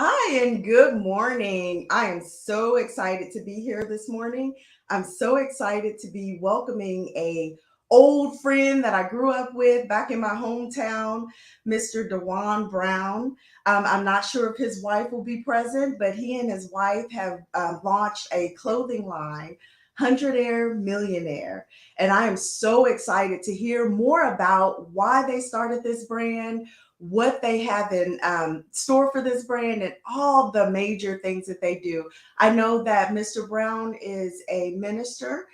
Hi and good morning. I am so excited to be here this morning. I'm so excited to be welcoming a old friend that I grew up with back in my hometown, Mr. Dewan Brown. I'm not sure if his wife will be present, but he and his wife have launched a clothing line, Hundredaire Millionaire. And I am so excited to hear more about why they started this brand, what they have in store for this brand, and all the major things that they do. I know that Mr. Brown is a minister.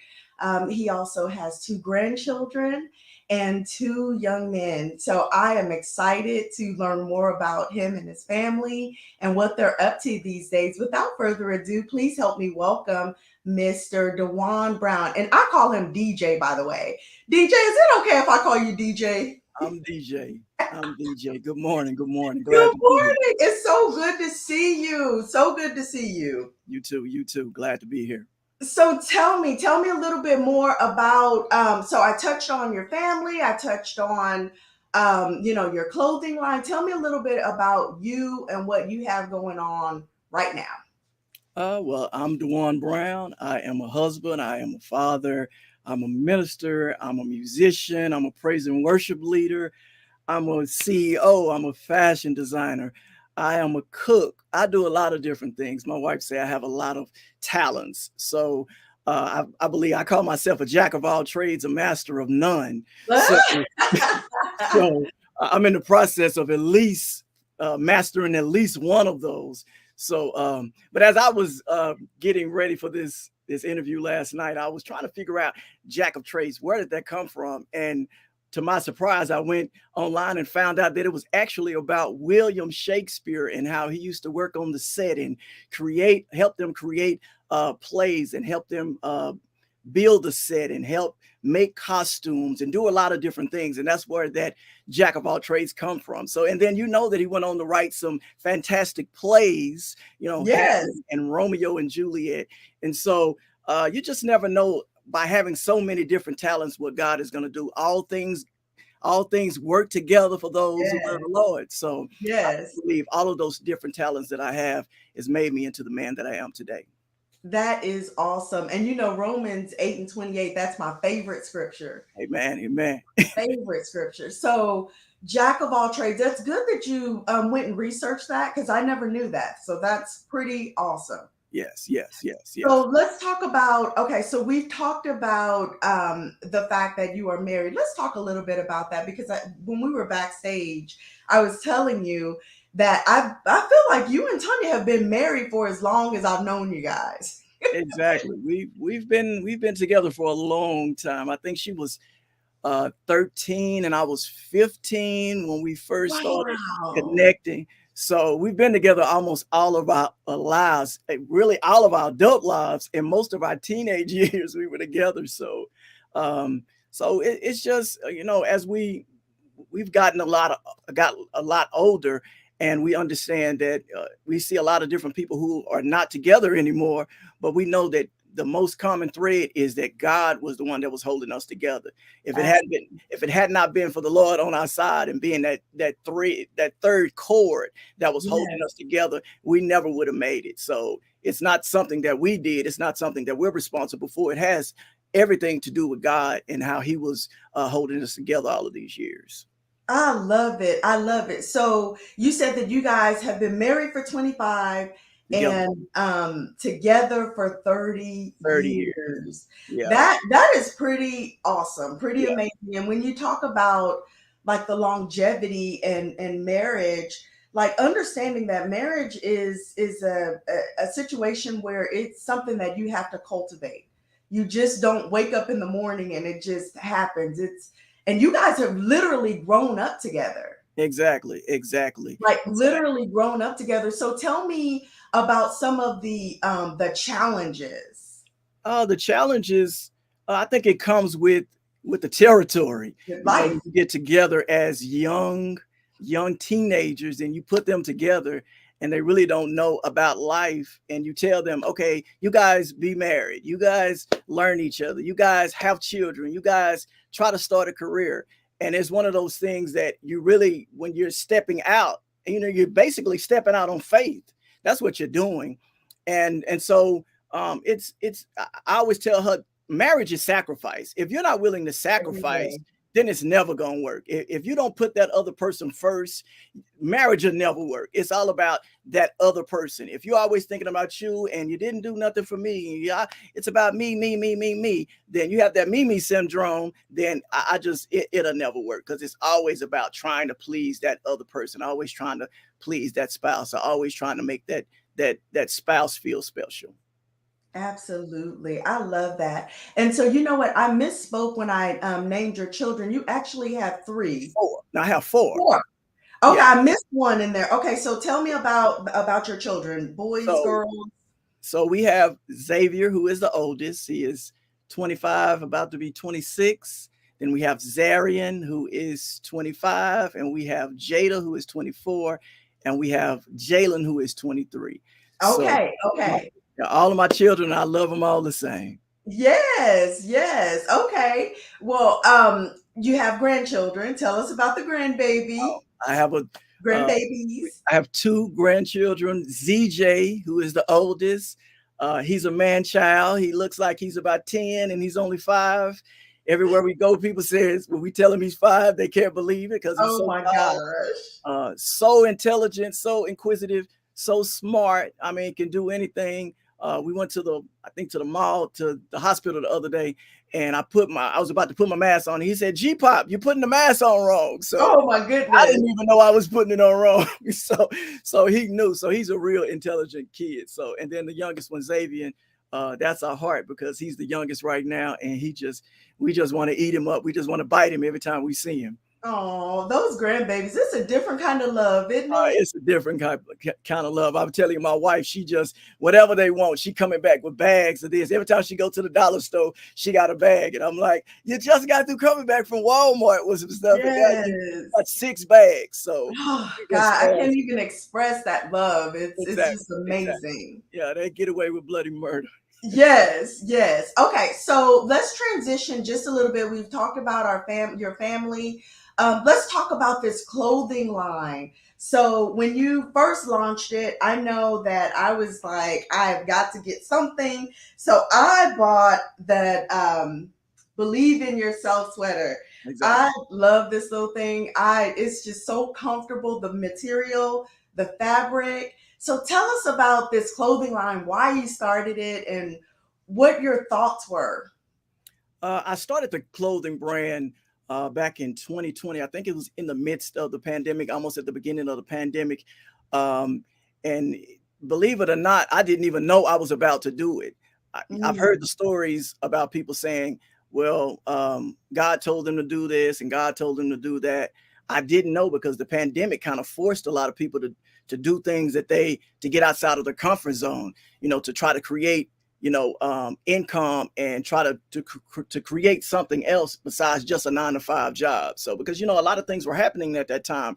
He also has two grandchildren and two young men. So I am excited to learn more about him and his family and what they're up to these days. Without further ado, please help me welcome Mr. Dewan Brown. And I call him DJ, by the way. DJ, is it okay if I call you DJ? I'm DJ. I'm DJ. Good morning. Good morning. Glad Good to be here. morning. It's so good to see you. So good to see you. You too. You too. Glad to be here. So tell me a little bit more about. So I touched on your family. I touched on, your clothing line. Tell me a little bit about you and what you have going on right now. Well, I'm Dewan Brown. I am a husband. I am a father. I'm a minister. I'm a musician. I'm a praise and worship leader. I'm a CEO. I'm a fashion designer. I am a cook. I do a lot of different things. My wife say I have a lot of talents. So I believe I call myself a jack of all trades, a master of none. So, I'm in the process of at least mastering at least one of those. But as I was getting ready for this interview last night, I was trying to figure out jack of trades. Where did that come from? And to my surprise, I went online and found out that it was actually about William Shakespeare and how he used to work on the set and help them create plays and help them build a set and help make costumes and do a lot of different things. And that's where that jack of all trades come from. So, and then that he went on to write some fantastic plays, Yes. Hamlet and Romeo and Juliet. And so you just never know by having so many different talents what God is going to do. All things work together for those who love Yes. the Lord. So I Yes. believe all of those different talents that I have has made me into the man that I am today. That is awesome. And Romans 8 and 28, that's my favorite scripture. Amen. Amen. Favorite scripture. So, jack of all trades. That's good that you went and researched that because I never knew that. So, that's pretty awesome. Yes, yes, yes, So, yes. let's talk about okay. So, we've talked about the fact that you are married. Let's talk a little bit about that because when we were backstage, I was telling you that I feel like you and Tanya have been married for as long as I've known you guys. Exactly. We've been together for a long time. I think she was 13 and I was 15 when we first started Wow. connecting. So we've been together almost all of our lives, really all of our adult lives, and most of our teenage years we were together. So it's just as we've got a lot older, and we understand that we see a lot of different people who are not together anymore, but we know that the most common thread is that God was the one that was holding us together. If it had not been for the Lord on our side and being that third cord that was holding Yes. us together, we never would have made it. So it's not something that we did. It's not something that we're responsible for. It has everything to do with God and how He was holding us together all of these years. I love it. I love it. So you said that you guys have been married for 25 Together and together for 30 30 years. years. Yeah. That is pretty awesome, pretty Yeah. amazing. And when you talk about like the longevity and marriage, like understanding that marriage is a situation where it's something that you have to cultivate. You just don't wake up in the morning and it just happens. And you guys have literally grown up together, Exactly. Exactly. like Exactly. literally grown up together. So tell me about some of the challenges. The challenges, I think it comes with the territory. With When life. you get together as young teenagers and you put them together and they really don't know about life, and you tell them, okay, you guys be married, you guys learn each other, you guys have children, you guys try to start a career. And it's one of those things that you really, when you're stepping out, you're basically stepping out on faith. That's what you're doing. And so I always tell her, marriage is sacrifice. If you're not willing to sacrifice, Amen. then it's never gonna work. If you don't put that other person first, marriage will never work. It's all about that other person. If you're always thinking about you and you didn't do nothing for me, yeah, it's about me, me, me, me, me. Then you have that me syndrome. Then it'll never work, because it's always about trying to please that other person. Always trying to please that spouse. Or always trying to make that spouse feel special. Absolutely. I love that. And so, you know what? I misspoke when I named your children. You actually have three. Four. Now I have four. Four. Okay, Yeah. I missed one in there. Okay, so tell me about your children, boys, So girls. so we have Xavier, who is the oldest. He is 25, about to be 26. Then we have Zarian, who is 25, and we have Jada, who is 24, and we have Jalen, who is 23. So Okay, okay. all of my children, I love them all the same. Yes, yes. Okay. Well, you have grandchildren. Tell us about the grandbaby, I have a uh, grandbabies. I have two grandchildren. ZJ, who is the oldest, he's a man child. He looks like he's about 10, and he's only 5. Everywhere we go, people says when we tell him he's 5, they can't believe it because he's Oh so my tall, gosh. so intelligent, so inquisitive, so smart. I mean, can do anything. We went to the mall, to the hospital the other day, and I was about to put my mask on. He said, "G Pop, you're putting the mask on wrong." So Oh my I goodness. didn't even know I was putting it on wrong. So he knew. So he's a real intelligent kid. So, and then the youngest one, Xavier, that's our heart, because he's the youngest right now, and we just want to eat him up. We just want to bite him every time we see him. Oh, those grandbabies. It's a different kind of love, isn't it? It's a different kind of love. I'm telling you, my wife, she just, whatever they want, she coming back with bags of this. Every time she go to the dollar store, she got a bag, and I'm like, you just got through coming back from Walmart with some stuff, and now you Yes. got 6 bags. So Oh we just God, I can't even express that love. It's exactly, just exactly. amazing. Yeah, they get away with bloody murder. Yes, yes. Okay, so let's transition just a little bit. We've talked about your family. Let's talk about this clothing line. So when you first launched it, I know that I was like, I've got to get something. So I bought that "Believe in Yourself" sweater. Exactly. I love this little thing. It's just so comfortable. The material, the fabric. So tell us about this clothing line, why you started it, and what your thoughts were. I started the clothing brand back in 2020. I think it was in the midst of the pandemic, almost at the beginning of the pandemic. Um, and believe it or not, I didn't even know I was about to do it. I've heard Mm, the stories about people saying, well, God told them to do this and God told them to do that. I didn't know, because the pandemic kind of forced a lot of people to do things to get outside of their comfort zone, to try to create income, and try to create something else besides just a 9 to 5 job. So, because a lot of things were happening at that time,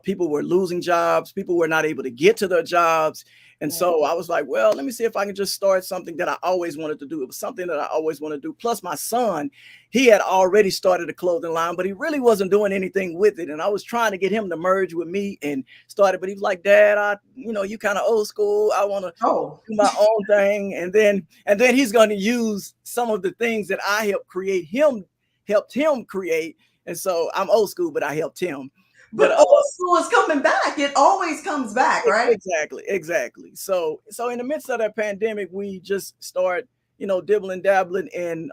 people were losing jobs, people were not able to get to their jobs, and yeah. so I was like, well, let me see if I can just start something that I always wanted to do. It was something that I always wanted to do. Plus, my son, he had already started a clothing line, but he really wasn't doing anything with it, and I was trying to get him to merge with me and start it. But he was like, Dad, you kind of old school. I want to Oh, do my own thing, and then he's going to use some of the things that I helped him create. And so I'm old school, but I helped him. But but old school is coming back. It always comes back, right? exactly. So in the midst of that pandemic, we just start, dibbling dabbling and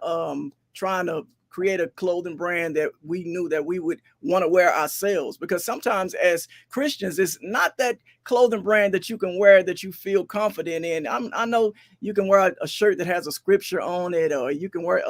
trying to create a clothing brand that we knew that we would want to wear ourselves. Because sometimes as Christians, it's not that clothing brand that you can wear that you feel confident in. I know you can wear a shirt that has a scripture on it, or you can wear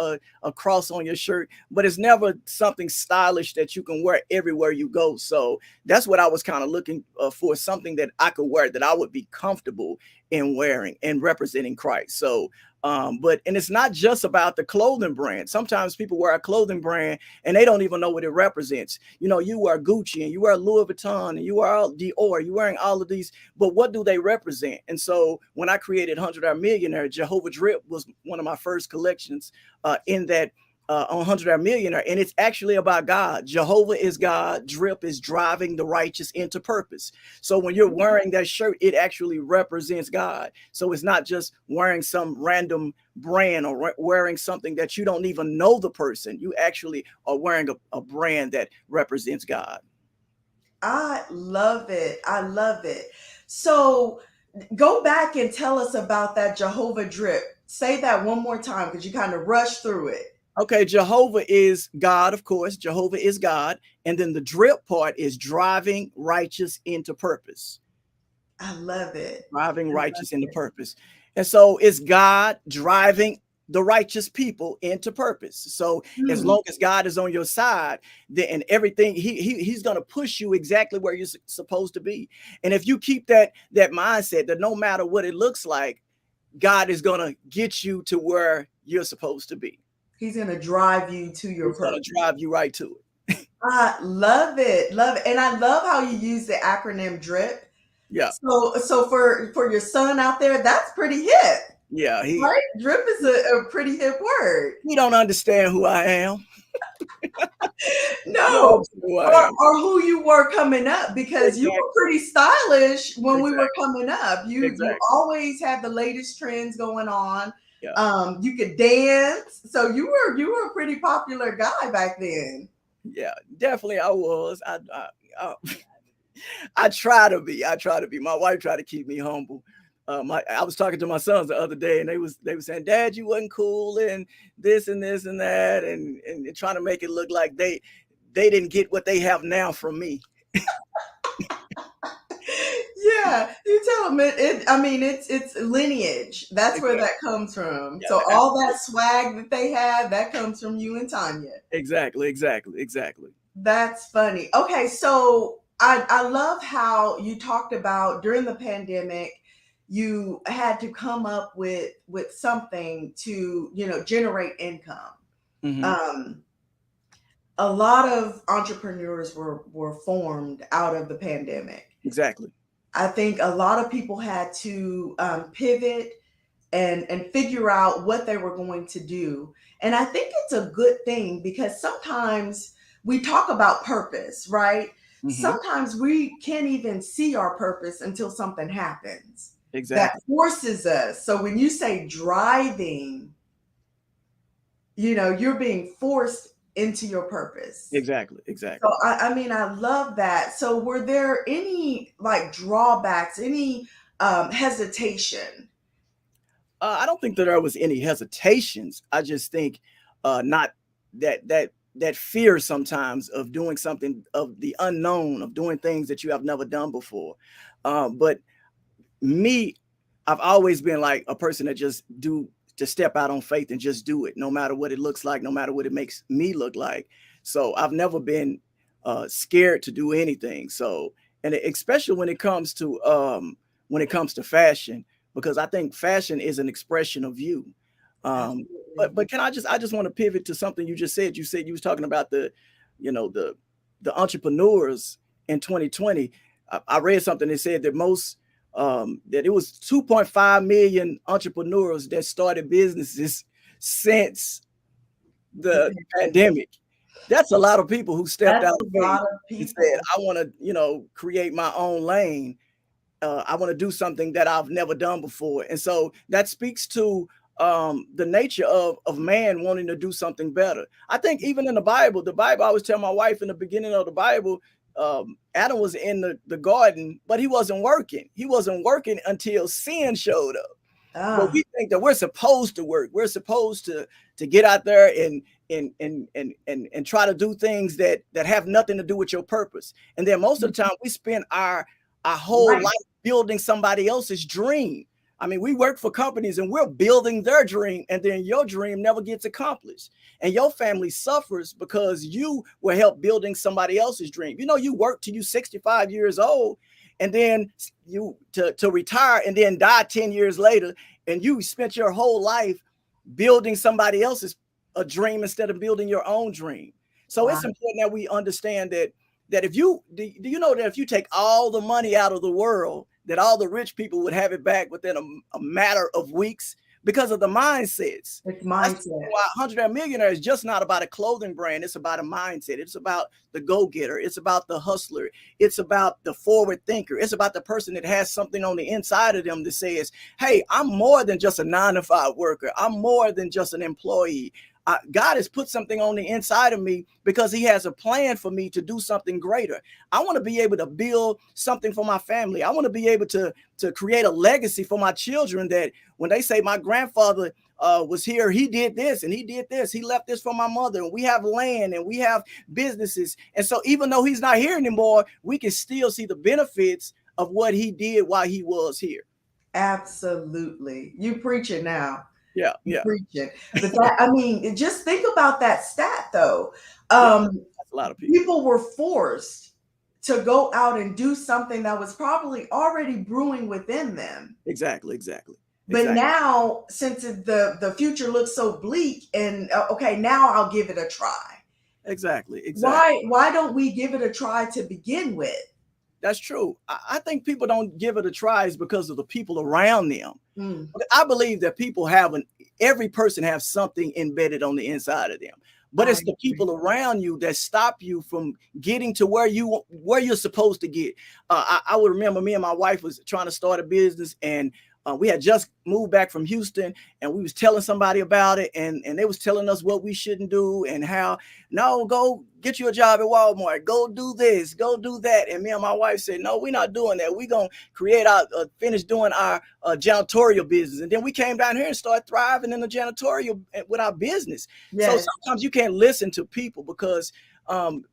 a cross on your shirt, but it's never something stylish that you can wear everywhere you go. So that's what I was kind of looking for, something that I could wear, that I would be comfortable in wearing and representing Christ. So and it's not just about the clothing brand. Sometimes people wear a clothing brand and they don't even know what it represents. You wear Gucci and you wear Louis Vuitton and you wear Dior, you're wearing all of these, but what do they represent? And so when I created Hundredaire Millionaire, Jehovah Drip was one of my first collections in that on Hundredaire Millionaire, and it's actually about God. Jehovah is God. Drip is driving the righteous into purpose. So when you're wearing that shirt, it actually represents God. So it's not just wearing some random brand or wearing something that you don't even know the person. You actually are wearing a brand that represents God. I love it. I love it. So go back and tell us about that Jehovah drip. Say that one more time because you kind of rushed through it. Okay, Jehovah is God, of course. Jehovah is God. And then the drip part is driving righteous into purpose. I love it. Driving I love righteous into it. purpose. And so it's God driving the righteous people into purpose. So as Mm, long as God is on your side, then and everything he's going to push you exactly where you're supposed to be. And if you keep that mindset that no matter what it looks like, God is going to get you to where you're supposed to be. he's going to drive you to your He's going purpose. to drive you right to it. I love it. Love it. And I love how you use the acronym DRIP. Yeah. So for your son out there, that's pretty hip, Yeah, right? Drip is a pretty hip word. he don't understand who I am. He don't No, understand who I am. or who you were coming up because you were Exactly. pretty stylish when we were Exactly. coming up. You Exactly. always had the latest trends going on. Yeah. You could dance, so you were a pretty popular guy back then. Yeah. Definitely I was. I I try to be. I try to be. My wife tried to keep me humble. I was talking to my sons the other day, and they were saying, "Dad, you wasn't cool, and this and this and that," and trying to make it look like they didn't get what they have now from me. Yeah, you tell them I mean, it's lineage. That's where Exactly. that comes from. Yeah. So all that swag that they had, that comes from you and Tanya. Exactly. Exactly. Exactly. That's funny. Okay, so I love how you talked about during the pandemic, you had to come up with something to generate income. Hmm. Um, a lot of entrepreneurs were formed out of the pandemic. Exactly. I think a lot of people had to pivot and figure out what they were going to do. And I think it's a good thing because sometimes we talk about purpose, right? Hmm. Sometimes we can't even see our purpose until something happens that Exactly. forces us. So when you say driving, you're being forced into your purpose. Exactly. So Exactly. I mean, I love that. So were there any like drawbacks, any hesitation? I don't think that there was any hesitations. I just think not that fear sometimes of doing something of the unknown, of doing things that you have never done before. But me, I've always been like a person that to step out on faith and just do it, no matter what it looks like, no matter what it makes me look like. So I've never been scared to do anything. So, and especially when it comes to fashion, because I think fashion is an expression of you. Um, Absolutely. but I just want to pivot to something you just said. You said you was talking about you know, the the entrepreneurs in 2020. I read something that said that that it was 2.5 million entrepreneurs that started businesses since the pandemic. That's a lot of people who stepped That's out of a faith lot of and said, people. I want to, create my own lane. I want to do something that I've never done before. And so that speaks to the nature of man wanting to do something better. I think even in the Bible, I always tell my wife in the beginning of the Bible, Adam was in the garden, but he wasn't working. He wasn't working until sin showed up. But Ah, we think that we're supposed to work. We're supposed to get out there and try to do things that have nothing to do with your purpose. And then most of the time we spend our whole right. life building somebody else's dream. I mean, we work for companies and we're building their dream, and then your dream never gets accomplished. And your family suffers because you were help building somebody else's dream. You work till you 65 years old, and then you to retire and then die 10 years later, and you spent your whole life building somebody else's a dream instead of building your own dream. So Wow. it's important that we understand that if you do you know that if you take all the money out of the world, that all the rich people would have it back within a matter of weeks, because of the mindsets. It's That's mindset. why Hundredaire Millionaire is just not about a clothing brand. It's about a mindset. It's about the go-getter. It's about the hustler. It's about the forward thinker. It's about the person that has something on the inside of them that says, hey, I'm more than just a 9-to-5 worker. I'm more than just an employee. God has put something on the inside of me because he has a plan for me to do something greater. I want to be able to build something for my family. I want to be able to create a legacy for my children, that when they say my grandfather was here, he did this and he did this, he left this for my mother, and we have land and we have businesses. And so even though he's not here anymore, we can still see the benefits of what he did while he was here. Absolutely. You preach it now. Yeah, You yeah, preach it. But that, I mean, just think about that stat though. yeah. Um, That's a lot of people. People were forced to go out and do something that was probably already brewing within them. Exactly. But now, since the future looks so bleak, and okay, now I'll give it a try. Exactly. Why don't we give it a try to begin with? That's true. I think people don't give it a try is because of the people around them. Mm, I believe that people every person has something embedded on the inside of them. But I it's the agree. people around you that stop you from getting to where you're supposed to get. I would remember me and my wife was trying to start a business, and we had just moved back from Houston, and we was telling somebody about it, and they was telling us what we shouldn't do and how, no, go get you a job at Walmart, go do this, go do that. And me and my wife said, no, we're not doing that. We're going to finish doing our janitorial business. And then we came down here and started thriving in the janitorial with our business. Yes. So sometimes you can't listen to people because you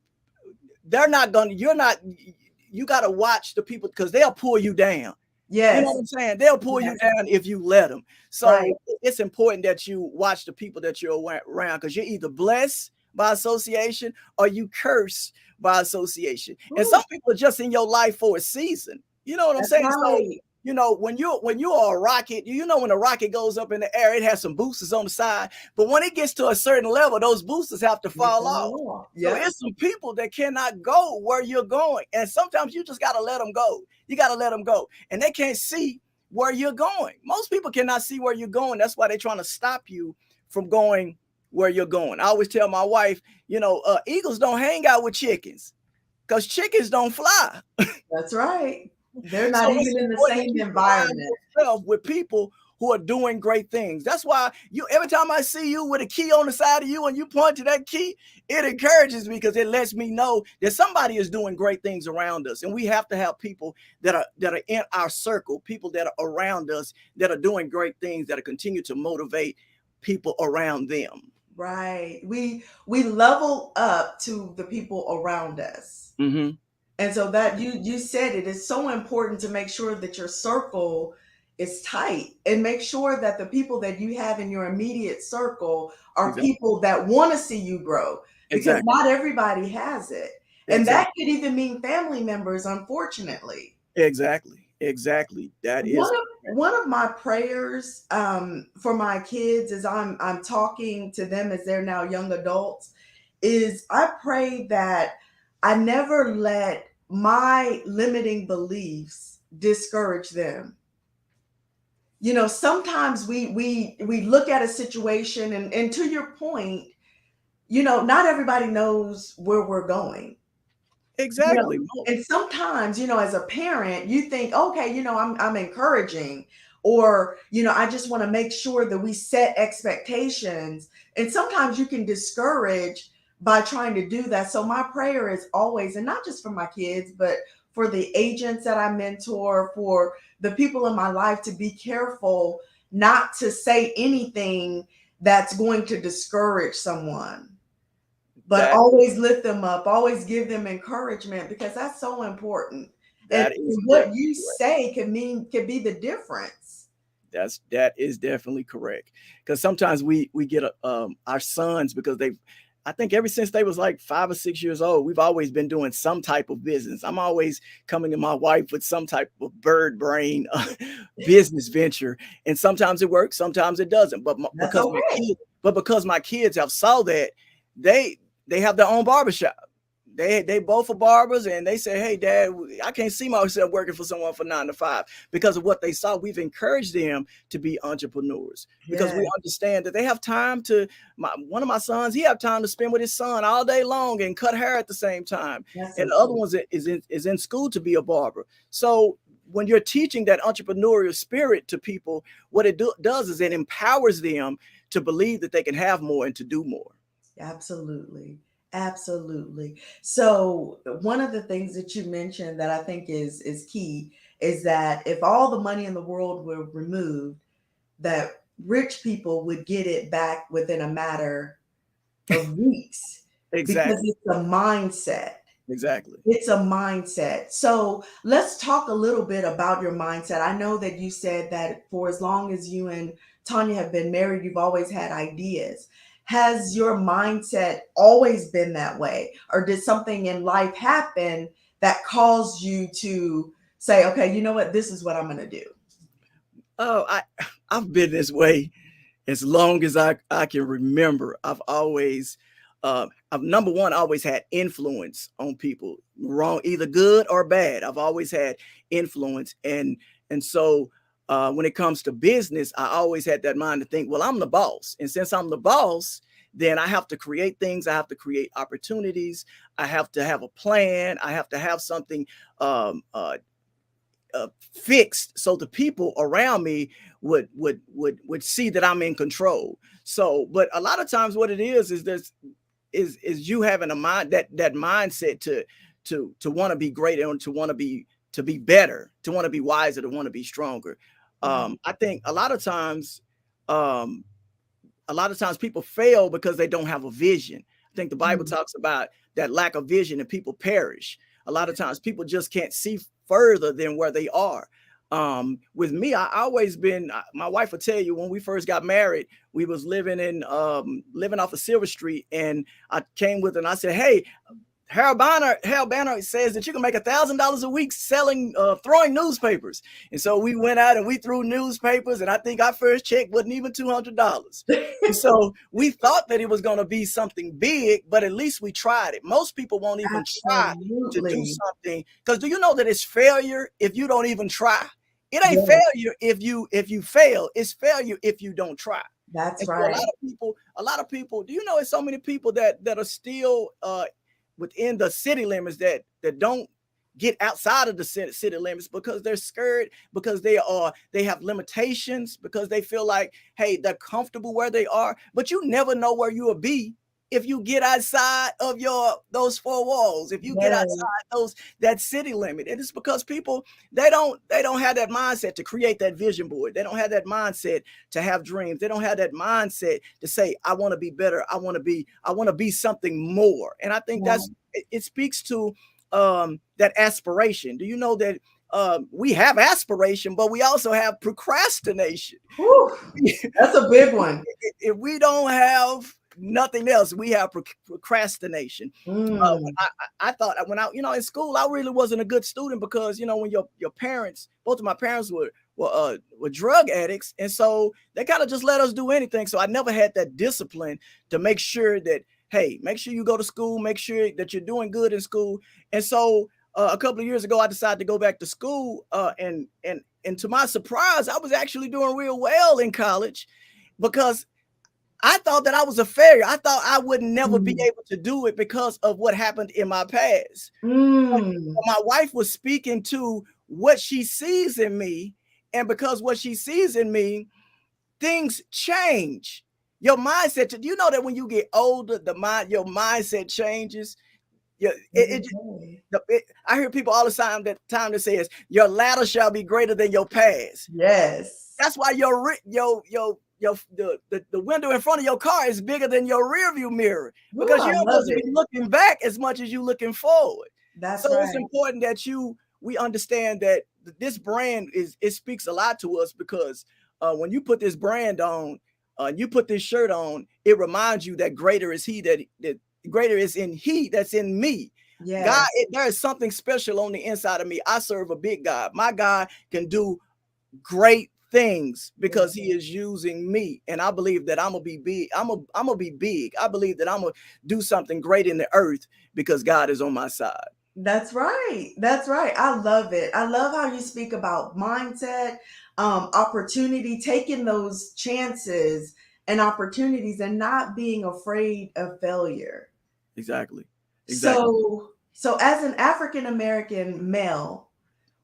got to watch the people because they'll pull you down. Yes. You know what I'm saying? They'll pull you down if you let them. So Right. it's important that you watch the people that you're around, because you're either blessed by association or you curse by association. Ooh. And some people are just in your life for a season. You know what I'm That's saying? right. So, when you are a rocket, when a rocket goes up in the air, it has some boosters on the side. But when it gets to a certain level, those boosters have to fall off. Yeah. So it's some people that cannot go where you're going. And sometimes you just got to let them go. You got to let them go. And they can't see where you're going. Most people cannot see where you're going. That's why they're trying to stop you from going where you're going. I always tell my wife, eagles don't hang out with chickens because chickens don't fly. That's right. They're not even in the same environment. With people who are doing great things. That's why every time I see you with a key on the side of you and you point to that key, it encourages me because it lets me know that somebody is doing great things around us. And we have to have people that are in our circle, people that are around us that are doing great things, that are continue to motivate people around them. Right. We level up to the people around us. Mm-hmm. And so that you said it is so important to make sure that your circle is tight, and make sure that the people that you have in your immediate circle are Exactly. people that want to see you grow, because not everybody has it. And that could even mean family members, unfortunately. Exactly. That is one of my prayers for my kids as I'm talking to them as they're now young adults is I pray that I never let my limiting beliefs discourage them. Sometimes we look at a situation, and to your point, not everybody knows where we're going. Exactly. And sometimes, as a parent, you think, okay, I'm encouraging, or, I just want to make sure that we set expectations. And sometimes you can discourage by trying to do that. So my prayer is always, and not just for my kids, but for the agents that I mentor, for the people in my life, to be careful not to say anything that's going to discourage someone. But always lift them up, always give them encouragement, because that's so important. And what you say could be the difference. That is definitely correct. Because sometimes we get our sons, because I think ever since they was like 5 or 6 years old, we've always been doing some type of business. I'm always coming to my wife with some type of bird brain business venture. And sometimes it works, sometimes it doesn't. But because my kids have saw that, they have their own barbershop. they both are barbers, and they say, hey, Dad, I can't see myself working for someone for 9 to 5 because of what they saw. We've encouraged them to be entrepreneurs because Yeah, we understand that they have time to. One of my sons, he have time to spend with his son all day long and cut hair at the same time, that's and so the other cool. ones is in school to be a barber. So when you're teaching that entrepreneurial spirit to people, what does is it empowers them to believe that they can have more and to do more. Absolutely. Absolutely. So one of the things that you mentioned that I think is key is that if all the money in the world were removed, that rich people would get it back within a matter of weeks because Exactly. it's a mindset. Exactly. It's a mindset. So let's talk a little bit about your mindset. I know that you said that for as long as you and Tanya have been married, you've always had ideas. Has your mindset always been that way? Or did something in life happen that caused you to say, okay, you know what, this is what I'm going to do? Oh, I've been this way as long as I can remember. I've number one, always had influence on people, wrong, either good or bad. I've always had influence, and so when it comes to business, I always had that mind to think, well, I'm the boss, and since I'm the boss, then I have to create things. I have to create opportunities. I have to have a plan. I have to have something um, uh, fixed so the people around me would see that I'm in control. So, but a lot of times, what it is there's is you having a mind that mindset to want to be greater and to be better, to want to be wiser, to want to be stronger. Wow. I think um, a lot of times people fail because they don't have a vision. I think the Bible Mm. talks about that lack of vision and people perish. A lot of times people just can't see further than where they are. With me, I always been. My wife will tell you when we first got married, we was living off of Silver Street, and I came with her and I said, "Hey, Harold Banner says that you can make $1,000 a week selling, throwing newspapers." And so we went out and we threw newspapers, and I think our first check wasn't even $200. And so we thought that it was going to be something big, but at least we tried it. Most people won't even try to do Absolutely. something because do you know that it's failure if you don't even try? It ain't Yes, failure if you fail. It's failure if you don't try. that's And so right. a lot of people, do you know it's so many people that are still within the city limits that don't get outside of the city limits because they're scared, because they have limitations, because they feel like, hey, they're comfortable where they are, but you never know where you will be if you get outside of your those four walls, if you get Yes. outside those that city limit. And it's because people they don't have that mindset to create that vision board. They don't have that mindset to have dreams. They don't have that mindset to say, I want to be better. I want to be something more. And I think Wow. it speaks to that aspiration. Do you know that we have aspiration, but we also have procrastination? Whew, that's a big one. If we don't have nothing else, we have procrastination. Mm. I thought when in school, I really wasn't a good student because when your parents, both of my parents were drug addicts, and so they kind of just let us do anything. So I never had that discipline to make sure that, hey, make sure you go to school, make sure that you're doing good in school. And so a couple of years ago, I decided to go back to school, and to my surprise, I was actually doing real well in college because I thought that I was a failure. I thought I would never be Mm. able to do it because of what happened in my past. But Mm. my wife was speaking to what she sees in me, and because what she sees in me, things change. Your mindset. Do you know that when you get older, your mindset changes? Yeah, Every day. I hear people all the time that says your latter shall be greater than your past. Yes. That's why the window in front of your car is bigger than your rear view mirror Ooh, because I you're love supposed to be it. looking back as much as you looking forward. That's So it's right. important that we understand that this brand it speaks a lot to us because when you put this brand on, you put this shirt on, it reminds you that greater is that greater is in he that's in me. God, Yes. there is something special on the inside of me. I serve a big God. My God can do great things Yeah. because he is using me. And I believe that I'm gonna be big. I'm gonna be big. I believe that I'm gonna do something great in the earth because God is on my side. That's right. That's right. I love it. I love how you speak about mindset, opportunity, taking those chances and opportunities and not being afraid of failure. Exactly. Exactly. So as an African American male,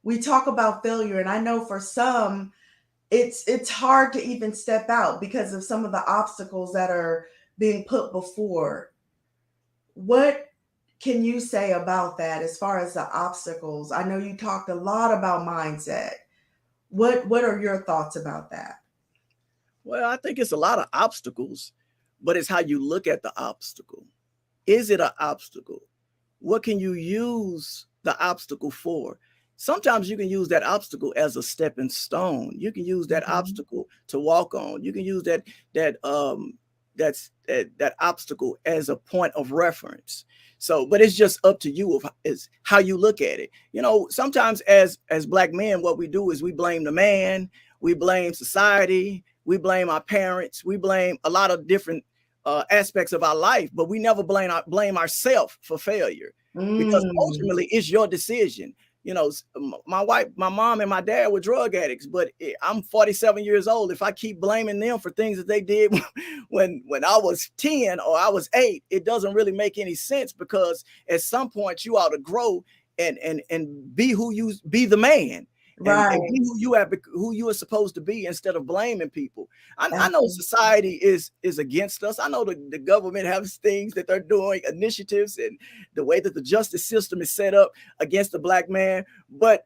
we talk about failure, and I know for some it's hard to even step out because of some of the obstacles that are being put before. What can you say about that as far as the obstacles? I know you talked a lot about mindset. What are your thoughts about that? Well, I think it's a lot of obstacles, but it's how you look at the obstacle. Is it an obstacle? What can you use the obstacle for? Sometimes you can use that obstacle as a stepping stone. You can use that Mhm. obstacle to walk on. You can use that obstacle as a point of reference. So, but it's just up to you of is how you look at it. Sometimes as black men, what we do is we blame the man, we blame society, we blame our parents, we blame a lot of different aspects of our life, but we never blame ourselves for failure because Mm, ultimately it's your decision. My wife, my mom, and my dad were drug addicts, but I'm 47 years old. If I keep blaming them for things that they did when I was 10 or I was 8, it doesn't really make any sense because at some point you ought to grow and be who you be the man and right. be who you are supposed to be instead of blaming people. I know Absolutely. society is against us. I know the government has things that they're doing, initiatives, and the way that the justice system is set up against the black man. But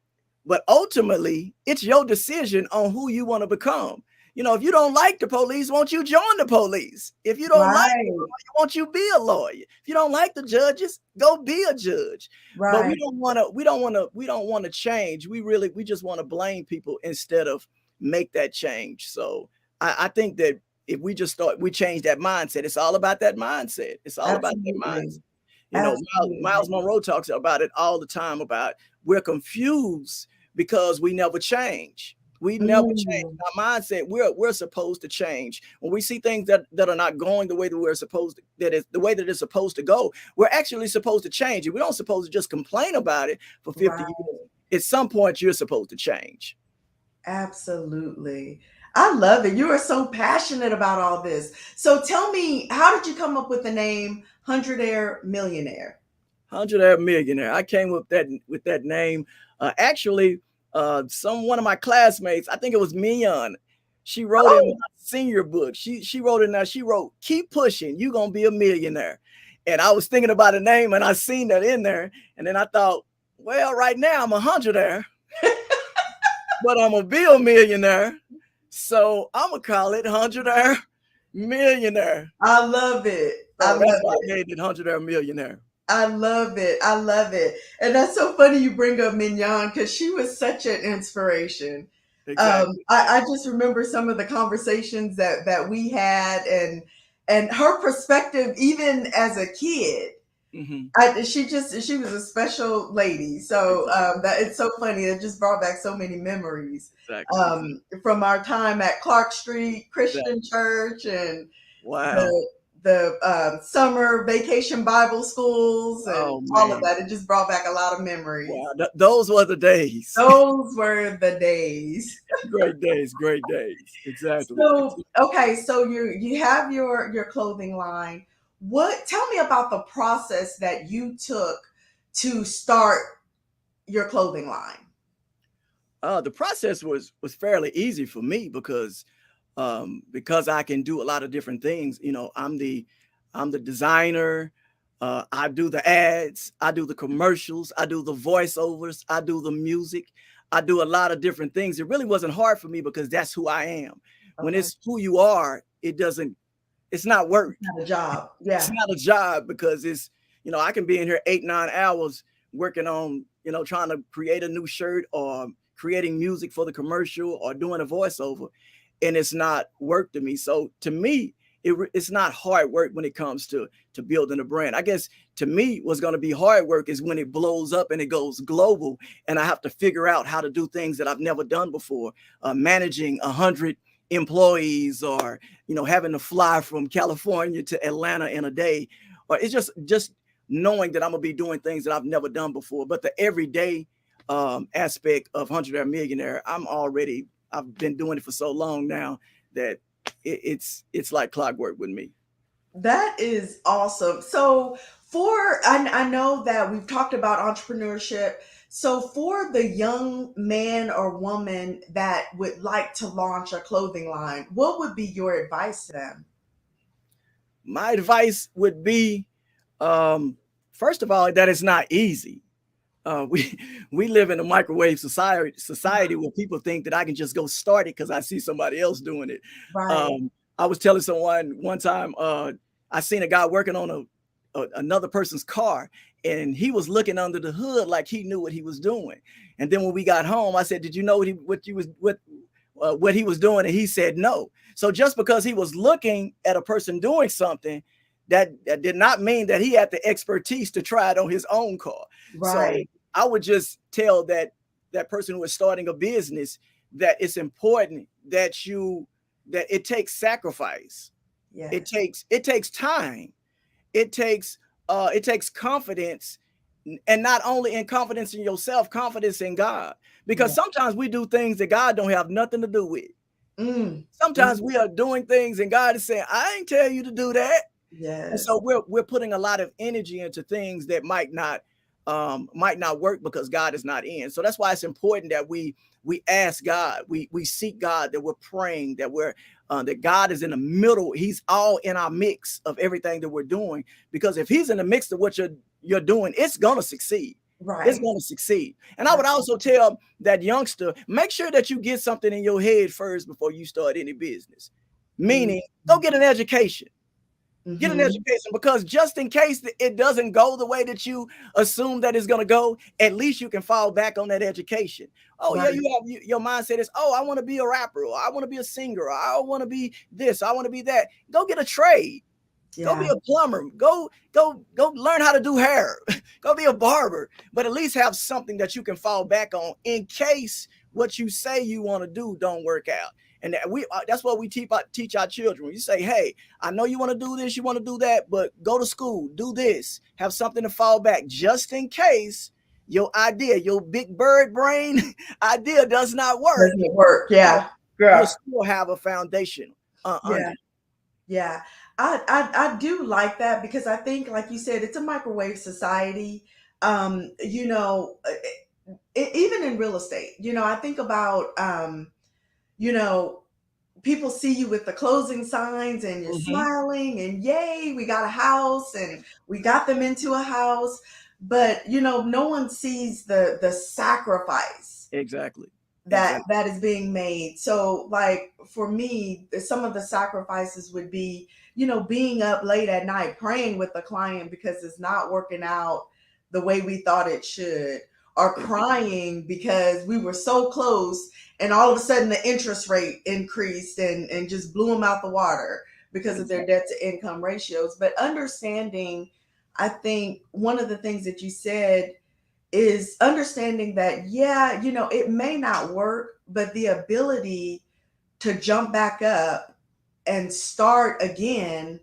ultimately, it's your decision on who you want to become. If you don't like the police, won't you join the police? If you don't like the Right. lawyer, won't you be a lawyer? If you don't like the judges, go be a judge. But we Right. don't want to. We don't want to change. We just want to blame people instead of make that change. So I think that if we change that mindset. It's all about that mindset. It's all about that Absolutely. mindset. Miles Absolutely. Monroe talks about it all the time about we're confused because we never change. We never change Mm, our mindset. We're supposed to change when we see things that are not going the way that we're supposed to, that is the way that it's supposed to go. We're actually supposed to change it. We don't supposed to just complain about it for 50 right. years. At some point, you're supposed to change. Absolutely. I love it. You are so passionate about all this. So tell me, how did you come up with the name Hundredaire Millionaire? Hundredaire Millionaire. I came with that name. Actually, one of my classmates, I think it was Mion, she wrote in my Oh, senior book. She wrote in there. She wrote, "Keep pushing. You gonna be a millionaire." And I was thinking about a name, and I seen that in there, and then I thought, well, right now I'm a hundredaire, but I'm a bill millionaire, so I'm gonna call it Hundredaire Millionaire. I love it. I So that's love why I it. made it Hundredaire Millionaire. I love it. I love it. And that's so funny you bring up Mignon because she was such an inspiration. Exactly. I just remember some of the conversations that we had and her perspective even as a kid. Hmm. She was a special lady. So Exactly. that it's so funny. It just brought back so many memories Exactly. Exactly. from our time at Clark Street Christian Exactly. Church and Wow. the summer vacation Bible schools and Oh all of man. that. It just brought back a lot of memories. Wow. Those were the days. Those were the days. Great days. Great days. Exactly. So okay, so you have your clothing line. What tell me about the process that you took to start your clothing line? The process was fairly easy for me because I can do a lot of different things. I'm the designer. I do the ads. I do the commercials. I do the voiceovers. I do the music. I do a lot of different things. It really wasn't hard for me because that's who I am. When Okay. it's who you are, it doesn't. It's not work. Not a job. It's Yeah. not a job because I can be in here 8 9 hours working on trying to create a new shirt or creating music for the commercial or doing a voiceover, and it's not work to me. So to me, it's not hard work when it comes to building a brand. I guess to me, what's going to be hard work is when it blows up and it goes global, and I have to figure out how to do things that I've never done before, managing 100 employees, or having to fly from California to Atlanta in a day, or it's just knowing that I'm gonna be doing things that I've never done before. But the everyday aspect of Hundredaire Millionaire, I've been doing it for so long now that it's like clockwork with me. That is awesome. So, I know that we've talked about entrepreneurship. So, for the young man or woman that would like to launch a clothing line, what would be your advice to them? My advice would be, um, first of all, that it's not easy. We we live in a microwave society where people think that I can just go start it because I see somebody else doing it. Right. I was telling someone one time, I seen a guy working on another person's car, and he was looking under the hood like he knew what he was doing. And then when we got home, I said, "Did you know what he was doing?" And he said no. So just because he was looking at a person doing something, that did not mean that he had the expertise to try it on his own car. So Right. I would just tell that person who is starting a business that it's important that it takes sacrifice. It Yes. takes time. It takes confidence, and not only in confidence in yourself, confidence in God. Because Yeah. sometimes we do things that God don't have nothing to do with. Mm. Sometimes Mm. we are doing things and God is saying, I ain't tell you to do that. And Yes. so we're putting a lot of energy into things that might not work because God is not in. So that's why it's important that we ask God, we seek God, that we're praying, that God is in the middle. He's all in our mix of everything that we're doing. Because if He's in the mix of what you're doing, it's gonna succeed. It's Right. going to succeed. And I would Right. also tell that youngster, make sure that you get something in your head first before you start any business. Mm. Meaning, go get an education. Get an Mm-hmm. education, because just in case it doesn't go the way that you assume that it's going to go, at least you can fall back on that education. Oh yeah, Right. your mindset is, oh, I want to be a rapper, or I want to be a singer, or I want to be this, I want to be that. Go get a trade. Go be Yeah. a plumber. Go learn how to do hair. Go be a barber. But at least have something that you can fall back on in case what you say you want to do don't work out. And that's what we teach our children. You say, hey, I know you want to do this, you want to do that, but go to school, do this, have something to fall back just in case your big bird brain idea does not work. Doesn't work. You'll, Yeah. you'll Yeah. still have a foundation under. Yeah. Yeah, I do like that because I think, like you said, it's a microwave society. Even in real estate, I think about, you know, people see you with the closing signs and you're Mhm. smiling and yay, we got a house and we got them into a house, but no one sees the sacrifice Exactly. Exactly. that is being made. So like for me, some of the sacrifices would be, being up late at night praying with the client because it's not working out the way we thought it should, or crying because we were so close and all of a sudden the interest rate increased and just blew them out the water because of their Exactly. debt to income ratios. But understanding, I think one of the things that you said is understanding that, yeah, it may not work, but the ability to jump back up and start again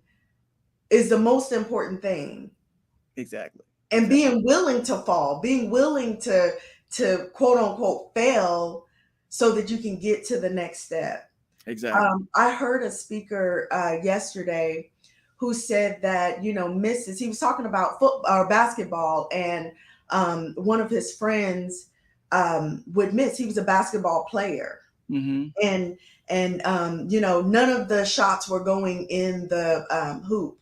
is the most important thing. Exactly. And Exactly. being willing to fall, being willing to quote unquote fail so that you can get to the next step. Exactly. I heard a speaker yesterday who said that, misses, he was talking about football or basketball, and one of his friends would miss. He was a basketball player, Mhm. and none of the shots were going in the hoop.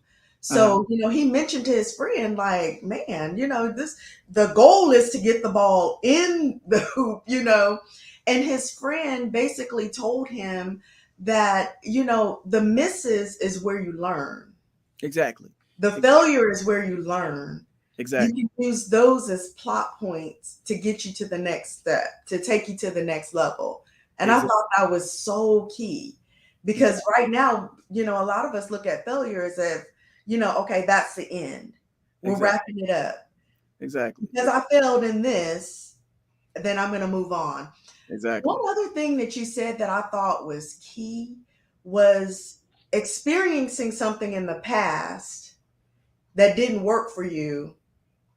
Uh-huh. So he mentioned to his friend, like, man, this, the goal is to get the ball in the hoop, and his friend basically told him that the misses is where you learn, Exactly. the Exactly. failure is where you learn. You Exactly. can use those as plot points to get you to the next step, to take you to the next level. And I Exactly. thought that was so key Because Exactly. right now, a lot of us look at failure as if, okay, that's the end. We're Exactly. wrapping it up. Exactly. Because I failed in this, then I'm going to move on. One Exactly. other thing that you said that I thought was key was experiencing something in the past that didn't work for you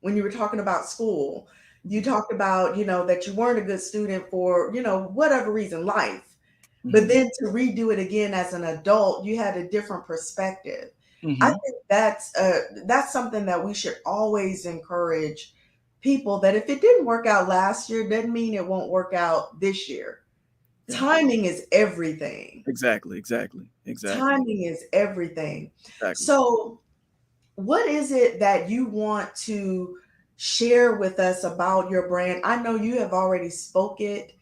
when you were talking about school. You talked about, that you weren't a good student for, whatever reason, life. But Hmm. then to redo it again as an adult, you had a different perspective. I Hmm. think that's something that we should always encourage people, that if it didn't work out last year, doesn't mean it won't work out this year. Yeah. Timing is everything. Exactly. Exactly. Exactly. Timing is everything. Exactly. So, what is it that you want to share with us about your brand? I know you have already spoke it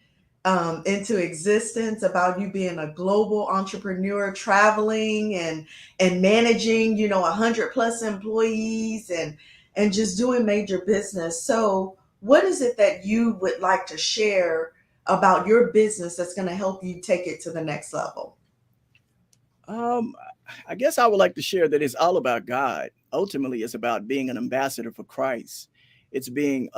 into existence about you being a global entrepreneur, traveling and managing, 100 plus employees and just doing major business. So, what is it that you would like to share about your business that's going to help you take it to the next level? Um, I guess I would like to share that it's all about God. Ultimately, it's about being an ambassador for Christ. It's being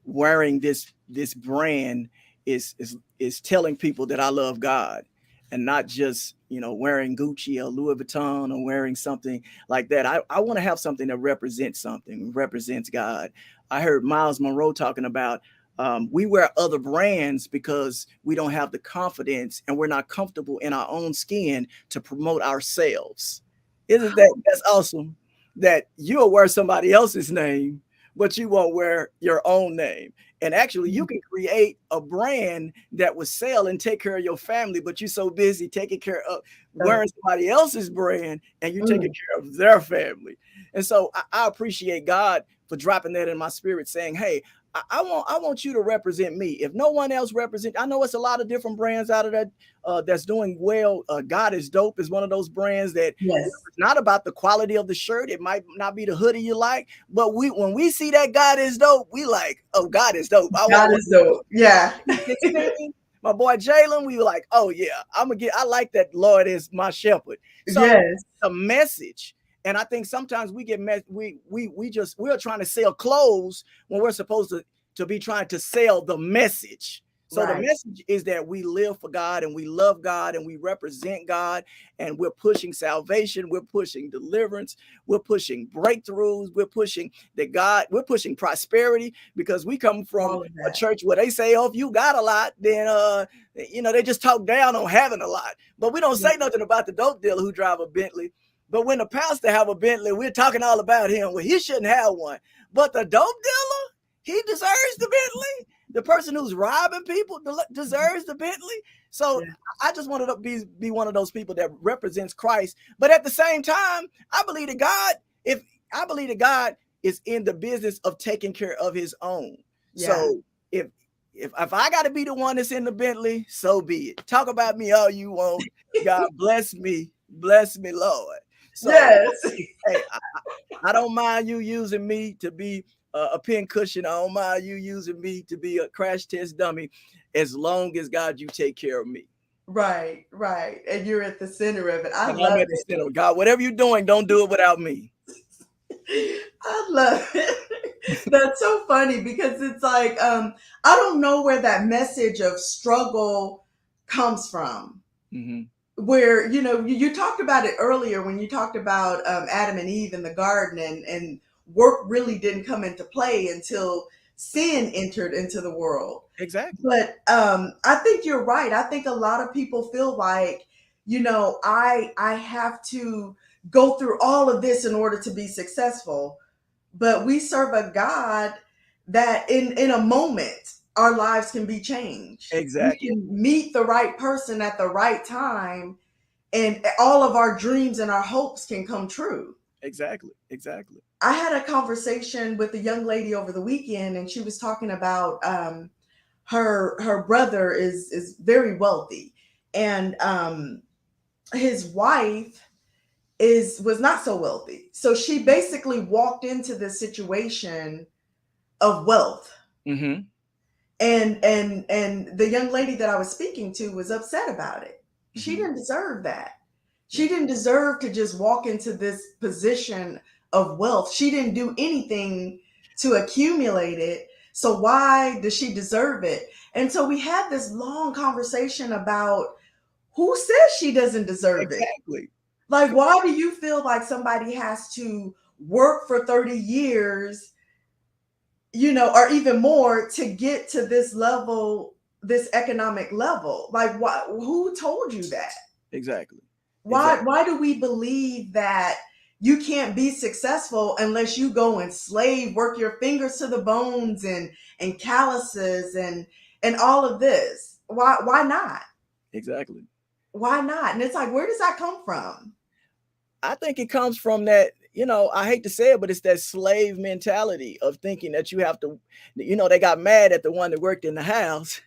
wearing this brand is telling people that I love God, and not just wearing Gucci or Louis Vuitton or wearing something like that. I want to have something that represents something, represents God. I heard Miles Monroe talking about we wear other brands because we don't have the confidence and we're not comfortable in our own skin to promote ourselves. Isn't that's awesome? That you'll wear somebody else's name, but you won't wear your own name. And actually, you can create a brand that will sell and take care of your family, but you're so busy taking care of So, wearing somebody else's brand and you're taking mm, care of their family. And so I appreciate God for dropping that in my spirit, saying, "Hey, I want you to represent me. If no one else represent, I know it's a lot of different brands out of that that's doing well. God is dope is one of those brands that yes, it's not about the quality of the shirt. It might not be the hoodie you like, but we when we see that God is dope, we like, oh, God is dope. I want God one. is dope. Yeah. This thing, my boy Jalen, we were like, oh yeah, I'm gonna get. I like that. Lord is my shepherd. So Yes. a message, and I think sometimes we get we're trying to sell clothes when we're supposed to be trying to sell the message. So the Right. message is that we live for God and we love God and we represent God and we're pushing salvation, we're pushing deliverance, we're pushing breakthroughs, we're pushing prosperity because we come from All of a that. church where they say, oh, if you got a lot, then they just talk down on having a lot. But we don't Yeah. say nothing about the dope dealer who drive a Bentley. But when the pastor have a Bentley, we're talking all about him. Well, he shouldn't have one. But the dope dealer, he deserves the Bentley. The person who's robbing people deserves the Bentley. So Yeah. I just wanted to be one of those people that represents Christ. But at the same time, I believe that God, if I believe that God is in the business of taking care of his own. Yeah. So if if I got to be the one that's in the Bentley, so be it. Talk about me all you want. God bless me, Lord. So Yes. hey, I don't mind you using me to be a pin cushion. I don't mind you using me to be a crash test dummy, as long as God you take care of me. Right. Right. And you're at the center of it. I And I'm love at the center. God, whatever you're doing, don't do it without me. it. I love it. That's so funny because it's like, I don't know where that message of struggle comes from. Hmm. Where, you talked about it earlier when you talked about Adam and Eve in the garden, and work really didn't come into play until sin entered into the world. Exactly. But I think you're right. I think a lot of people feel like, I have to go through all of this in order to be successful. But we serve a God that in a moment our lives can be changed. We Exactly. can meet the right person at the right time, and all of our dreams and our hopes can come true. Exactly. Exactly. I had a conversation with a young lady over the weekend, and she was talking about her brother is very wealthy, and his wife was not so wealthy. So she basically walked into this situation of wealth, Hmm. and the young lady that I was speaking to was upset about it. She didn't deserve that. Yeah. She didn't deserve to just walk into this position of wealth. She didn't do anything to accumulate it. So why does she deserve it? And so we had this long conversation about who says she doesn't deserve it. Exactly. Like, why do you feel like somebody has to work for 30 years, or even more to get to this level, this economic level? Like, why, who told you that? Exactly. Why do we believe that you can't be successful unless you go and slave, work your fingers to the bones and calluses and all of this? Why not? Exactly. Why not? And it's like, where does that come from? I think it comes from that, I hate to say it, but it's that slave mentality of thinking that you have to, they got mad at the one that worked in the house,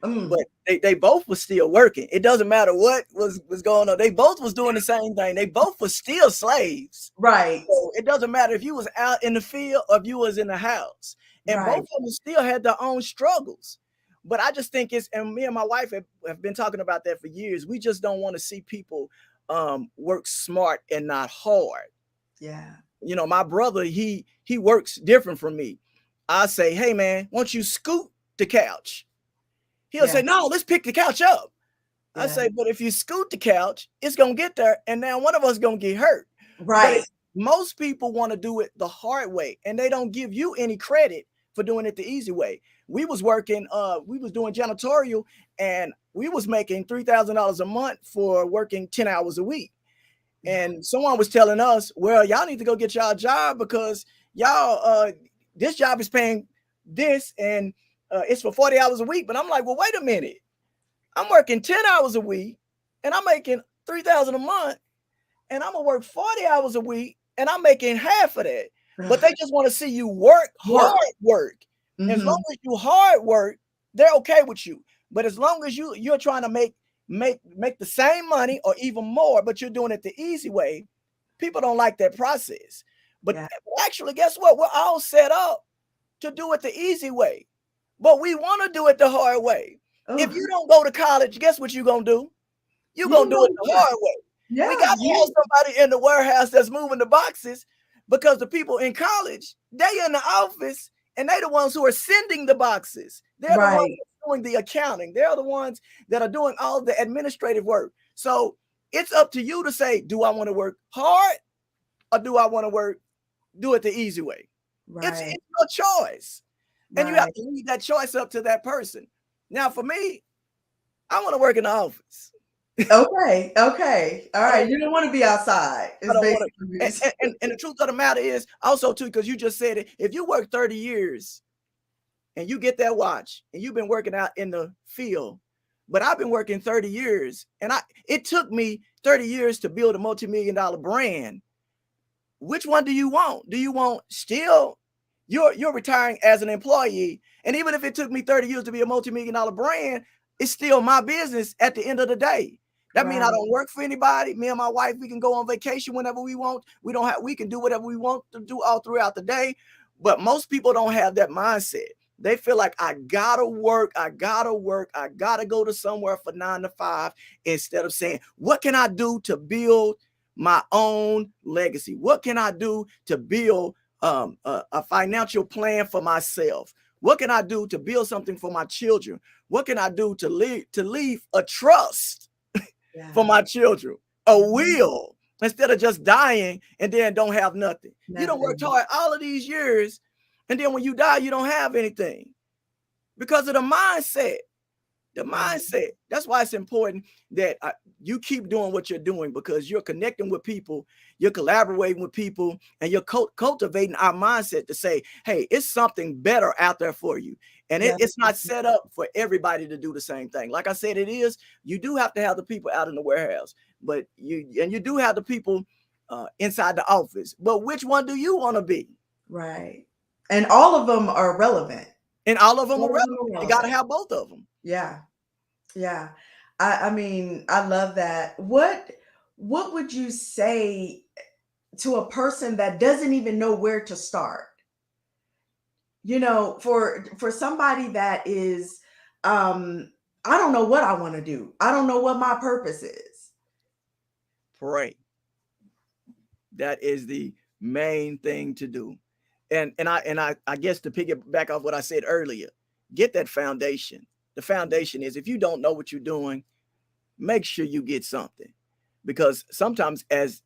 but Mm, they both were still working. It doesn't matter what was going on. They both was doing the same thing. They both were still slaves. right, So it doesn't matter if you was out in the field or if you was in the house. And both right. of them still had their own struggles. But I just think and me and my wife have been talking about that for years. We just don't want to see people work smart and not hard. Yeah, My brother, he works different from me. I say, hey man, won't you scoot the couch? He'll yeah, say, no, let's pick the couch up. I yeah. say, but if you scoot the couch, it's gonna get there, and now one of us gonna get hurt. But Right. most people want to do it the hard way, and they don't give you any credit for doing it the easy way. We was working, we was doing janitorial, and we was making $3,000 a month for working 10 hours a week. Yeah. And someone was telling us, well, y'all need to go get y'all a job because y'all this job is paying this, and it's for 40 hours a week. But I'm like, well, wait a minute. I'm working 10 hours a week and I'm making 3,000 a month, and I'm gonna work 40 hours a week and I'm making half of that. But they just want to see you work Work. hard work. As Hmm. long as you hard work, they're okay with you. But as long as you're trying to make the same money or even more, but you're doing it the easy way, people don't like that process. But Yeah. actually, guess what? We're all set up to do it the easy way, but we want to do it the hard way. If Oh, you don't go to college, guess what you're gonna do? You're you gonna can do go it to the work. hard way. We Yeah. got to have somebody in the warehouse that's moving the boxes, because the people in college, they in the office and they the ones who are sending the boxes. They're the ones Right. doing the accounting. They're the ones that are doing all the administrative work. So it's up to you to say, do I want to work hard or do I want to do it the easy way? It's Right. your choice. And you have Right. to leave that choice up to that person. Now, for me, I want to work in the office. Okay. Okay. All I right. don't You don't want to be outside. I It's don't want basically what to. you're saying. And the truth of the matter is also too, because you just said it. If you work 30 years and you get that watch and you've been working out in the field, but I've been working 30 years and it took me 30 years to build a multi-million-dollar brand. Which one do you want? Do you want still you're retiring as an employee? And even if it took me 30 years to be a multi-million-dollar brand, it's still my business at the end of the day. That means I Right. don't work for anybody. Me and my wife, we can go on vacation whenever we want. We can do whatever we want to do all throughout the day. But most people don't have that mindset. They feel like I gotta work, I gotta go to somewhere for 9 to 5, instead of saying, what can I do to build my own legacy? What can I do to build a financial plan for myself? What can I do to build something for my children? What can I do to leave a trust for Yeah. my children, a Mhm. will, instead of just dying and then don't have nothing? You don't work Nothing. hard all of these years, and then when you die, you don't have anything because of the mindset. The Right. mindset. That's why it's important that you keep doing what you're doing, because you're connecting with people, you're collaborating with people, and you're cultivating our mindset to say, hey, it's something better out there for you. And Yeah. it's not set up for everybody to do the same thing. Like I said, it is. You do have to have the people out in the warehouse, but you do have the people inside the office. But which one do you want to be? Right. And all of them are relevant. And all of them are All of relevant. them are You got to relevant. have both of them. Yeah. Yeah. I mean, I love that. What would you say to a person that doesn't even know where to start? For somebody that is um I don't know what I want to do. I don't know what my purpose is. Pray. That is the main thing to do. And I guess to piggyback off what I said earlier, get that foundation. The foundation is, if you don't know what you're doing, make sure you get something, because sometimes as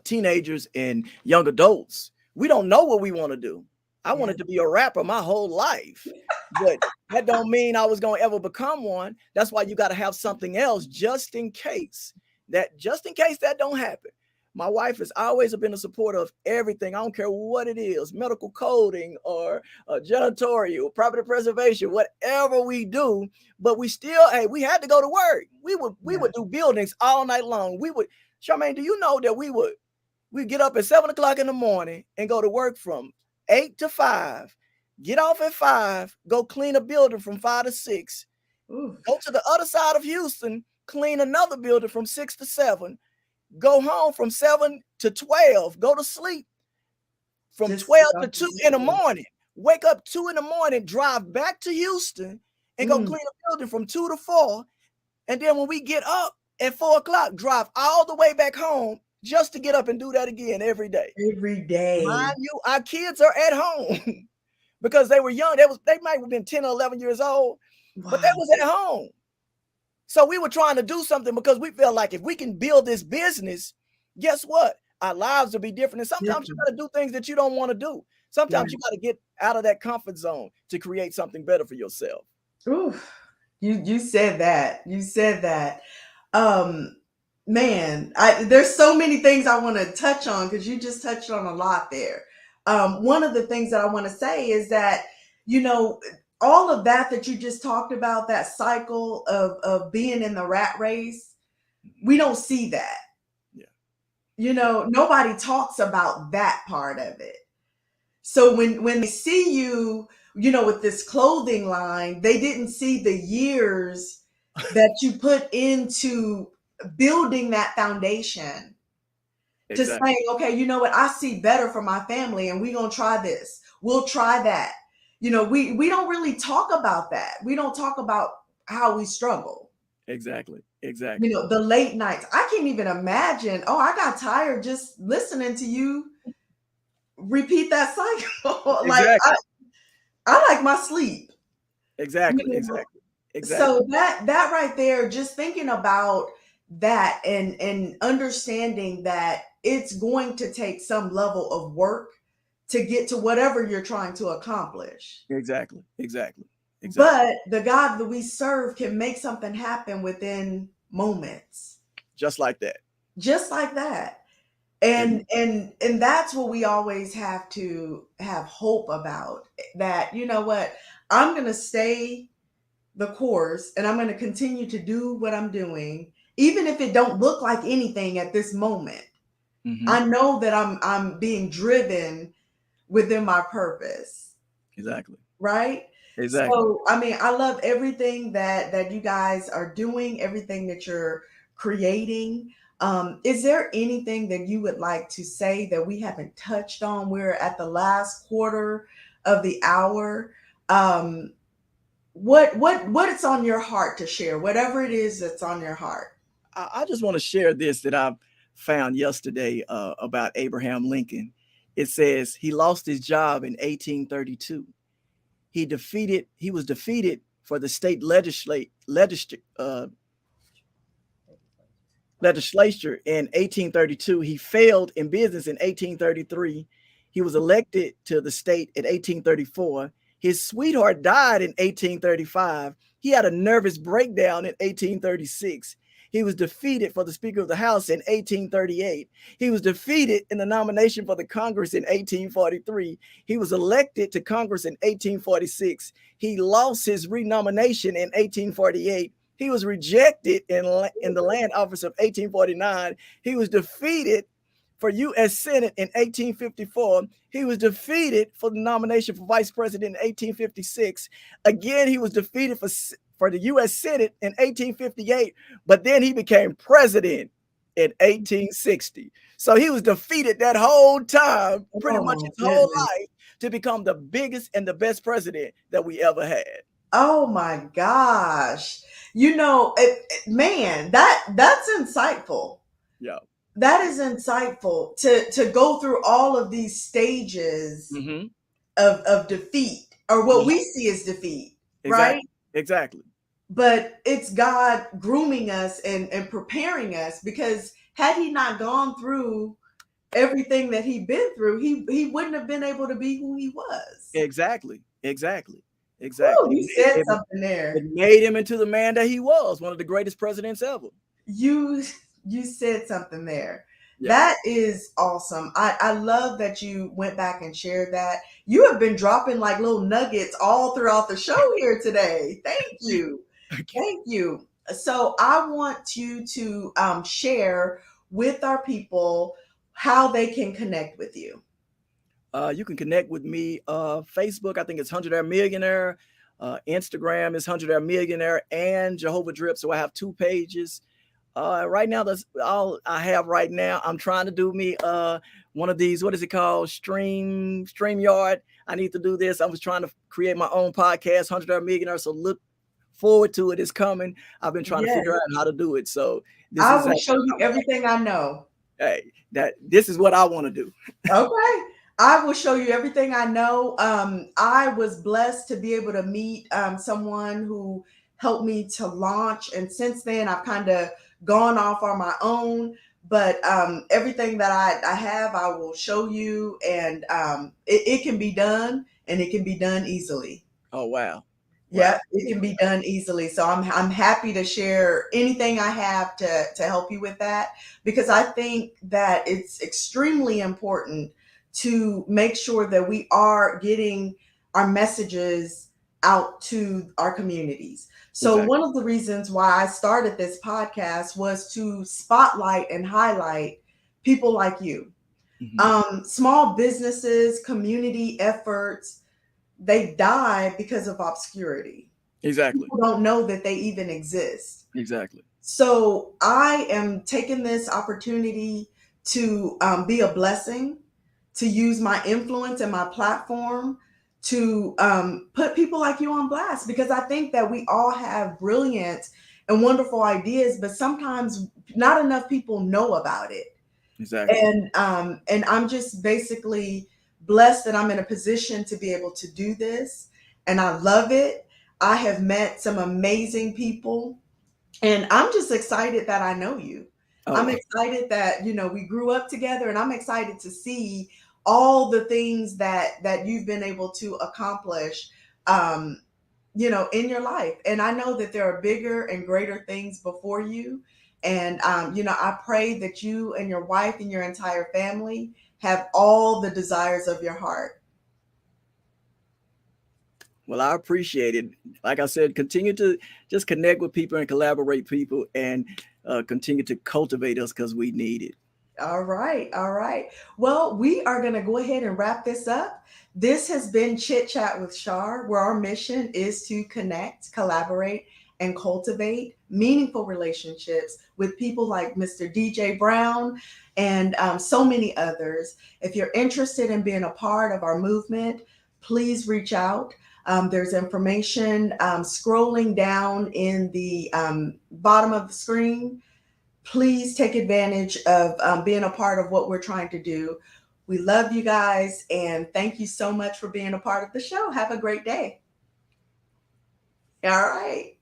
teenagers and young adults, we don't know what we want to do. I Yeah. wanted to be a rapper my whole life, but that don't mean I was going to ever become one. That's why you got to have something else just in case that don't happen. My wife has always been a supporter of everything. I don't care what it is, medical coding or janitorial, property preservation, whatever we do. But we still, hey, we had to go to work. We Yeah. would do buildings all night long. We would, Charmaine, do you know that we get up at 7 o'clock in the morning and go to work from 8 to 5, get off at 5, go clean a building from 5 to 6, Ooh, go to the other side of Houston, clean another building from 6 to 7, go home from 7 to 12, go to sleep from just 12 to go 2 in the to morning, wake up 2 in the morning, drive back to Houston and go mm, clean a building from 2 to 4. And then when we get up at 4 o'clock, drive all the way back home just to get up and do that again every day. every day. Mind you, our kids are at home because they were young. They might have been 10 or 11 years old, but they Wow. was at home. So we were trying to do something because we felt like if we can build this business, guess what? Our lives will be different. And sometimes you Different. got to do things that you don't want to do. Yeah. Sometimes you got to get out of that comfort zone to create something better for yourself. Ooh, you said that. You said that. Um, man, there's so many things I want to touch on because you just touched on a lot there. One of the things that I want to say is that, you know, all of that you just talked about, that cycle of being in the rat race, we don't see that. Yeah, You know, nobody talks about that part of it. So when they see you, you know, with this clothing line, they didn't see the years that you put into building that foundation to exactly. say, okay, you know what, I see better for my family and we're gonna try this. We'll try that. You know, we don't really talk about that. We don't talk about how we struggle. Exactly. You Exactly. know, the late nights. I can't even imagine. Oh, I got tired just listening to you repeat that cycle. Like Exactly. I like my sleep. You Exactly. know, Exactly. Exactly. so that right there, just thinking about that and understanding that it's going to take some level of work to get to whatever you're trying to accomplish. Exactly. Exactly. Exactly. But the God that we serve can make something happen within moments, Just like that. just like that. And And that's what we always have to have hope about, that you know what, I'm going to stay the course and I'm going to continue to do what I'm doing even if it don't look like anything at this moment. mhm, I know that I'm being driven within my purpose, exactly. right? Exactly. So I mean, I love everything that you guys are doing, everything that you're creating. Is there anything that you would like to say that we haven't touched on? We're at the last quarter of the hour. um, what it's on your heart to share, whatever it is that's on your heart. I just want to share this that I found yesterday about Abraham Lincoln. It says he lost his job in 1832. He was defeated for the state legislature in 1832. He failed in business in 1833. He was elected to the state in 1834. His sweetheart died in 1835. He had a nervous breakdown in 1836. He was defeated for the Speaker of the House in 1838. He was defeated in the nomination for the Congress in 1843. He was elected to Congress in 1846. He lost his renomination in 1848. He was rejected in the land office of 1849. He was defeated for U.S. Senate in 1854. He was defeated for the nomination for vice president in 1856. Again, he was defeated for the U.S. Senate in 1858, but then he became president in 1860. So he was defeated that whole time, pretty Oh much my his whole goodness. life, to become the biggest and the best president that we ever had. Oh my gosh. Man, that's insightful. Yeah. That is insightful to go through all of these stages Hmm. of defeat, or what Yeah. we see as defeat, right? Exactly. Exactly. But it's God grooming us and preparing us, because had he not gone through everything that he'd been through, he wouldn't have been able to be who he was. Exactly. Exactly. Whew, Exactly. you said It, something it there. made him into the man that he was, one of the greatest presidents ever. You you said something there. Yeah. That is awesome. I love that you went back and shared that. You have been dropping like little nuggets all throughout the show here today. Thank you. Okay. Thank you. So I want you to share with our people how they can connect with you. You can connect with me. Facebook, I think it's Hundredaire Millionaire. Instagram is Hundredaire Millionaire and Jehovah Drip. So I have two pages. Right now, that's all I have right now. I'm trying to do me one of these. What is it called? StreamYard. I need to do this. I was trying to create my own podcast, Hundredaire Millionaire. So look forward to it. It's coming. I've been trying to Yes, figure out how to do it. So this I is will show you everything I know. hey, that this is what I want to do. Okay. I will show you everything I know. I was blessed to be able to meet someone who helped me to launch. And since then, I've kind of gone off on my own. But everything that I have, I will show you. And it can be done, and it can be done easily. Oh wow, Yeah, wow. it can be done easily. So I'm happy to share anything I have to help you with that, because I think that it's extremely important to make sure that we are getting our messages out to our communities. So Exactly. one of the reasons why I started this podcast was to spotlight and highlight people like you. Hmm. Small businesses, community efforts, they die because of obscurity. Exactly. People don't know that they even exist. Exactly. So I am taking this opportunity to be a blessing, to use my influence and my platform to put people like you on blast, because I think that we all have brilliant and wonderful ideas, but sometimes not enough people know about it. Exactly. And I'm just basically blessed that I'm in a position to be able to do this, and I love it. I have met some amazing people, and I'm just excited that I know you. I'm Oh, excited that we grew up together, and I'm excited to see all the things that you've been able to accomplish um in your life. And I know that there are bigger and greater things before you. And I pray that you and your wife and your entire family have all the desires of your heart. well, I appreciate it. Like I said, continue to just connect with people and collaborate people and continue to cultivate us because we need it. All right. All right. Well, we are going to go ahead and wrap this up. This has been Chit Chat with Char, where our mission is to connect, collaborate, and cultivate meaningful relationships with people like Mr. DJ Brown and so many others. If you're interested in being a part of our movement, please reach out. There's information scrolling down in the bottom of the screen. Please take advantage of being a part of what we're trying to do. We love you guys, and thank you so much for being a part of the show. Have a great day. All right.